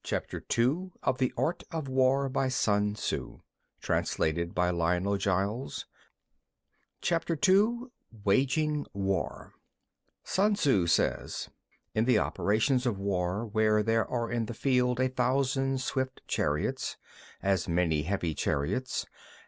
Chapter 2 of The Art of War by Sun Tzu. Translated by Lionel Giles. Chapter 2 Waging War. Sun Tzu says, in the operations of war, where there are in the field 1,000 swift chariots, as many heavy chariots,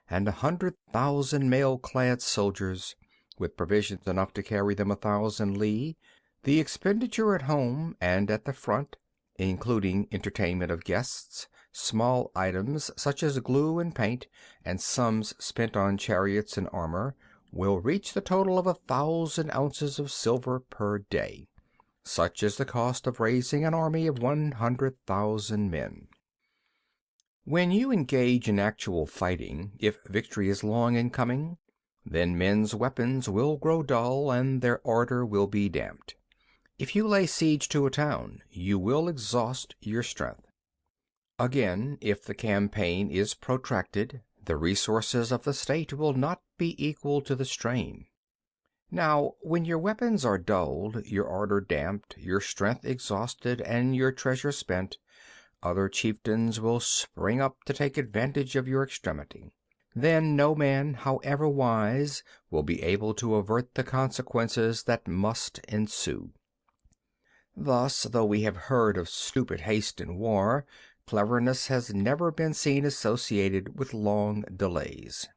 and 100,000 mail-clad soldiers, with provisions enough to carry them 1,000 li, the expenditure at home and at the front, including entertainment of guests, small items such as glue and paint, and sums spent on chariots and armor, will reach the total of 1,000 ounces of silver per day. Such is the cost of raising an army of 100,000 men. When you engage in actual fighting, if victory is long in coming, then men's weapons will grow dull and their ardor will be damped. If you lay siege to a town, you will exhaust your strength. Again, if the campaign is protracted, the resources of the state will not be equal to the strain. Now, when your weapons are dulled, your ardor damped, your strength exhausted, and your treasure spent, other chieftains will spring up to take advantage of your extremity. Then no man, however wise, will be able to avert the consequences that must ensue. Thus, though we have heard of stupid haste in war, cleverness has never been seen associated with long delays.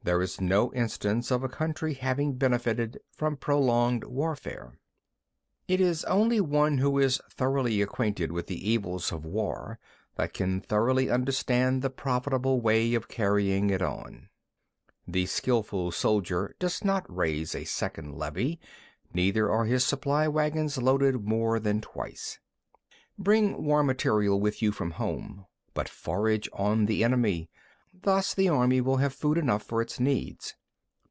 There is no instance of a country having benefited from prolonged warfare. It is only one who is thoroughly acquainted with the evils of war that can thoroughly understand the profitable way of carrying it on. The skillful soldier does not raise a second levy, neither are his supply wagons loaded more than twice. Bring war material with you from home, but forage on the enemy. Thus the army will have food enough for its needs.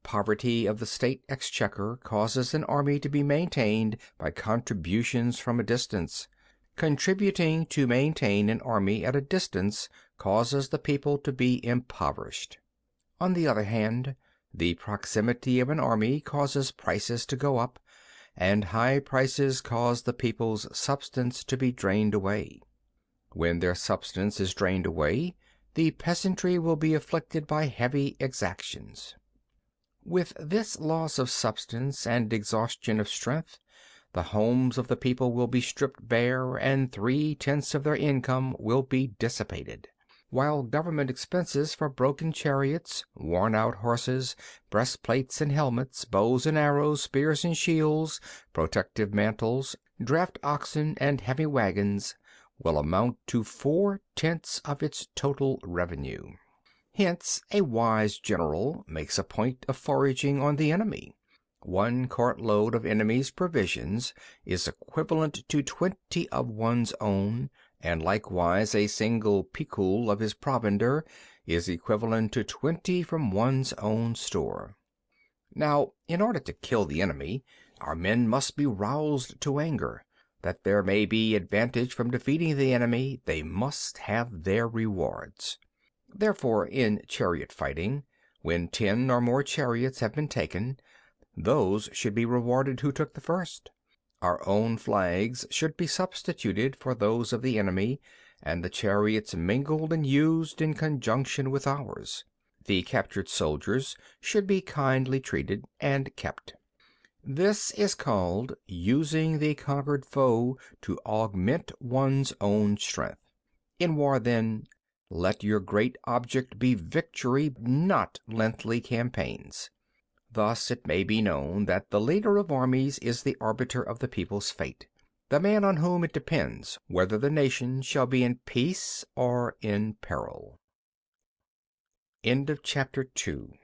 Poverty of the state exchequer causes an army to be maintained by contributions from a distance. Contributing to maintain an army at a distance causes the people to be impoverished. On the other hand, the proximity of an army causes prices to go up, and high prices cause the people's substance to be drained away. When their substance is drained away, the peasantry will be afflicted by heavy exactions. With this loss of substance and exhaustion of strength, the homes of the people will be stripped bare, and 3/10 of their income will be dissipated, while government expenses for broken chariots, worn-out horses, breastplates and helmets, bows and arrows, spears and shields, protective mantles, draft oxen, and heavy wagons will amount to 4/10 of its total revenue. Hence, a wise general makes a point of foraging on the enemy. 1 cartload of enemy's provisions is equivalent to 20 of one's own, and likewise a single picul of his provender is equivalent to 20 from one's own store. Now, in order to kill the enemy, our men must be roused to anger. That there may be advantage from defeating the enemy, they must have their rewards. Therefore, in chariot fighting, when 10 or more chariots have been taken, those should be rewarded who took the first. Our own flags should be substituted for those of the enemy, and the chariots mingled and used in conjunction with ours. The captured soldiers should be kindly treated and kept. This is called using the conquered foe to augment one's own strength. In war, then, let your great object be victory, not lengthy campaigns. Thus it may be known that the leader of armies is the arbiter of the people's fate, the man on whom it depends whether the nation shall be in peace or in peril. End of chapter 2.